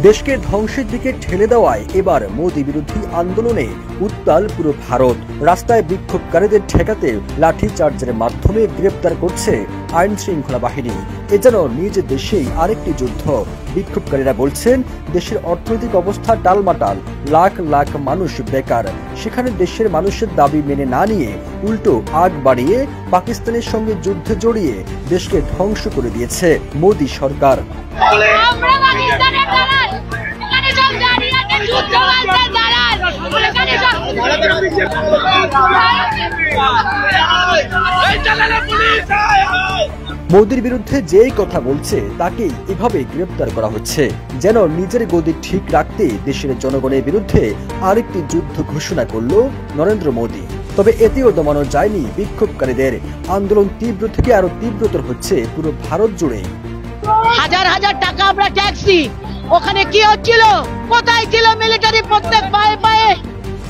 দেশকে ধ্বংসের দিকে ঠেলে দেওয়ায় এবার মোদি বিরোধী আন্দোলনে উত্তাল পুরো ভারত। রাস্তায় বিক্ষোভকারীদের ঠেকাতে লাঠি চার্জের মাধ্যমে গ্রেপ্তার করছে আইন শৃঙ্খলা বাহিনী। এ যেন নিজ দেশেই আরেকটি যুদ্ধ। বিক্ষোভকারীরা বলছেন, দেশের অর্থনৈতিক অবস্থা টালমাটাল, লাখ লাখ মানুষ বেকার। সেখানে দেশের মানুষের দাবি মেনে না নিয়ে উল্টো আগ বাড়িয়ে পাকিস্তানের সঙ্গে যুদ্ধে জড়িয়ে দেশকে ধ্বংস করে দিয়েছে মোদি সরকার। মোদির বিরুদ্ধে যেই কথা বলছে তাকেই এভাবে গ্রেপ্তার করা হচ্ছে, যেন নিজের গদি ঠিক রাখতে দেশের জনগণের বিরুদ্ধে আরেকটি যুদ্ধ ঘোষণা করল নরেন্দ্র মোদি। তবে এতেও দমানো যায়নি বিক্ষোভকারীদের। আন্দোলন তীব্র থেকে আরো তীব্রতর হচ্ছে পুরো ভারত জুড়ে। হাজার হাজার টাকা আমরা ট্যাক্স দিই, ওখানে কি হচ্ছিল? কোথায় ছিল মিলিটারি প্রত্যেক পায়ে পায়ে?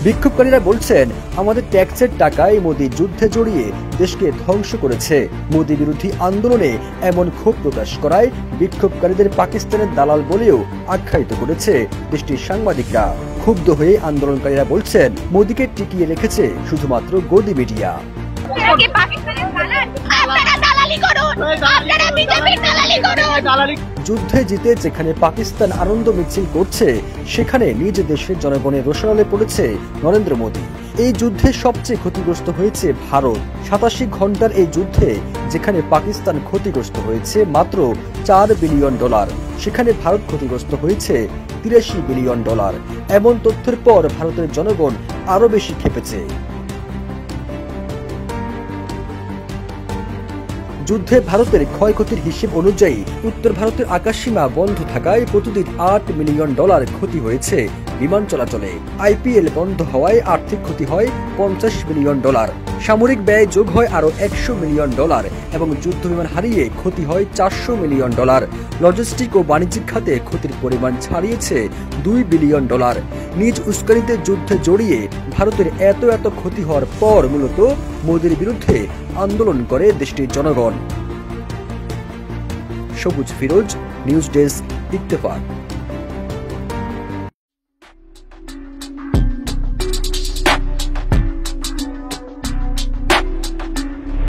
বিক্ষোভকারীরা বলছেন, আমাদের ট্যাক্সের টাকায় মোদি যুদ্ধে জড়িয়ে দেশকে ধ্বংস করেছে। মোদি বিরোধী আন্দোলনে এমন ক্ষোভ প্রকাশ করায় বিক্ষোভকারীদের পাকিস্তানের দালাল বলেও আখ্যায়িত করেছে দেশটির সাংবাদিকরা। ক্ষুব্ধ হয়ে আন্দোলনকারীরা বলছেন, মোদিকে টিকিয়ে রেখেছে শুধুমাত্র গদি মিডিয়া। যুদ্ধে জিতে যেখানে পাকিস্তান আনন্দ মিছিল করছে, সেখানে নিজ দেশের জনগণের রোষানলে পড়েছে নরেন্দ্র মোদি। এই যুদ্ধে সবচেয়ে ক্ষতিগ্রস্ত হয়েছে ভারত। 87 ঘন্টার এই যুদ্ধে যেখানে পাকিস্তান ক্ষতিগ্রস্ত হয়েছে মাত্র $4 বিলিয়ন, সেখানে ভারত ক্ষতিগ্রস্ত হয়েছে $83 বিলিয়ন। এমন তথ্যের পর ভারতের জনগণ আরো বেশি ক্ষেপেছে। যুদ্ধে ভারতের ক্ষয়ক্ষতির হিসেব অনুযায়ী উত্তর ভারতের আকাশসীমা বন্ধ থাকায় প্রতিদিন $8 মিলিয়ন ক্ষতি হয়েছে বিমান চলাচলে। IPL বন্ধ হওয়ায় আর্থিক ক্ষতি হয় $50 মিলিয়ন। সামরিক ব্যয় যোগ হয় আরো $100 মিলিয়ন এবং যুদ্ধ বিমান হারিয়ে ক্ষতি হয় $400 মিলিয়ন। লজিস্টিক ও বাণিজ্যিক খাতে ক্ষতির পরিমাণ ছাড়িয়েছে $2 বিলিয়ন। নিজ উস্কানিতে যুদ্ধে জড়িয়ে ভারতের এত ক্ষতি হওয়ার পর মূলত মোদির বিরুদ্ধে আন্দোলন করে দেশটির জনগণ। সবুজ ফিরোজ, নিউজ ডেস্ক, ইত্তেফাক।